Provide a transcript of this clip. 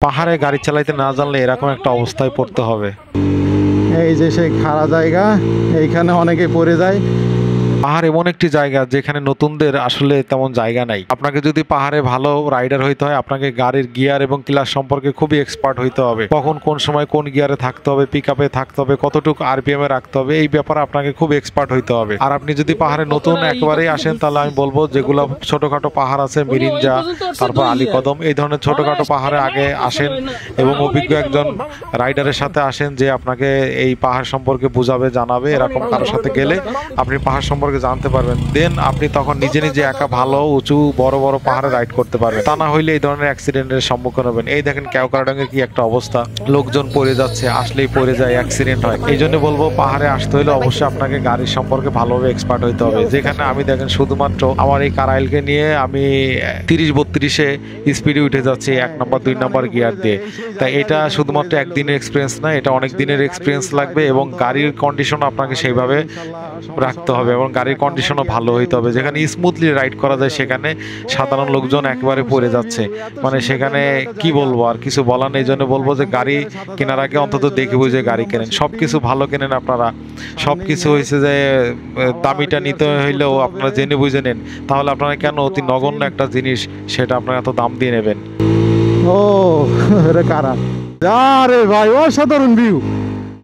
পাহাড়ে গাড়ি চালাইতে না জানলে এরকম একটা অবস্থায় পড়তে হবে। এই যে সেই খাড়া জায়গা, এইখানে অনেকে পড়ে যায়। পাহাড় এমন একটি জায়গা যেখানে নতুনদের আসলে তেমন জায়গা নাই। আপনাকে যদি পাহাড়ে ভালো রাইডার হইতে হয়, আপনাকে গাড়ির গিয়ার এবং ক্লাচ সম্পর্কে খুবই এক্সপার্ট হইতে হবে। কখন কোন সময় কোন গিয়ারে থাকতে হবে, পিকআপে থাকতে হবে, কতটুকু আরপিএম এ রাখতে হবে, এই ব্যাপারে আপনাকে খুব এক্সপার্ট হইতে হবে। আর আপনি যদি পাহাড়ে নতুন একেবারেই আসেন, তাহলে আমি বলবো যেগুলো ছোটখাটো পাহাড় আছে, মিরিঞ্জা, তারপর আলীকদম, এই ধরনের ছোটখাটো পাহাড়ে আগে আসেন এবং অভিজ্ঞ একজন রাইডারের সাথে আসেন যে আপনাকে এই পাহাড় সম্পর্কে বুঝাবে, জানাবে। এরকম কারোর সাথে গেলে আপনি পাহাড় সম্পর্কে জানতে পারবেন। দেন আপনি তখন নিজে নিজে একা ভালো উঁচু বড় বড় পাহাড়ে রাইড করতে পারবেন। তা না হইলে এই ধরনের অ্যাক্সিডেন্টের সম্মুখীন হবেন। এই দেখেন কেওক্রাডাঙ্গের কি একটা অবস্থা, লোকজন পড়ে যাচ্ছে, আসলেই পড়ে যায়, অ্যাক্সিডেন্ট হয়। এই জন্য বলবো পাহাড়ে আসতে হলে অবশ্যই আপনাকে গাড়ির সম্পর্কে ভালোভাবে এক্সপার্ট হইতে হবে। যেখানে আমি দেখেন শুধুমাত্র আমার এই কারাইলকে নিয়ে আমি 30-32-এ স্পিডে উঠে যাচ্ছি 1 নম্বর 2 নম্বর গিয়ার দিয়ে। তাই এটা শুধুমাত্র একদিনের এক্সপিরিয়েন্স না, এটা অনেক দিনের এক্সপিরিয়েন্স লাগবে এবং গাড়ির কন্ডিশন আপনাকে সেইভাবে রাখতে হবে এবং গাড়ির কন্ডিশনও ভালো হইতে হবে। যেখানে স্মুথলি রাইড করা যায় সেখানে সাধারণ লোকজন একেবারে পড়ে যাচ্ছে, মানে সেখানে কি বলবো, আর কিছু বলার নেই। এই জন্য বলবো যে গাড়ি কেনার আগে অন্তত দেখে বুঝে গাড়ি কেনেন, সবকিছু ভালো কেনেন। আপনারা সবকিছু হয়েছে যে দামিটা নিতে হইলেও আপনারা জেনে বুঝে নেন, তাহলে আপনারা কেন অতি নগণ্য একটা জিনিস সেটা আপনারা এত দাম দিয়ে নেবেন। ও, এটা কারা? আরে ভাই, অসাধারণ ভিউ।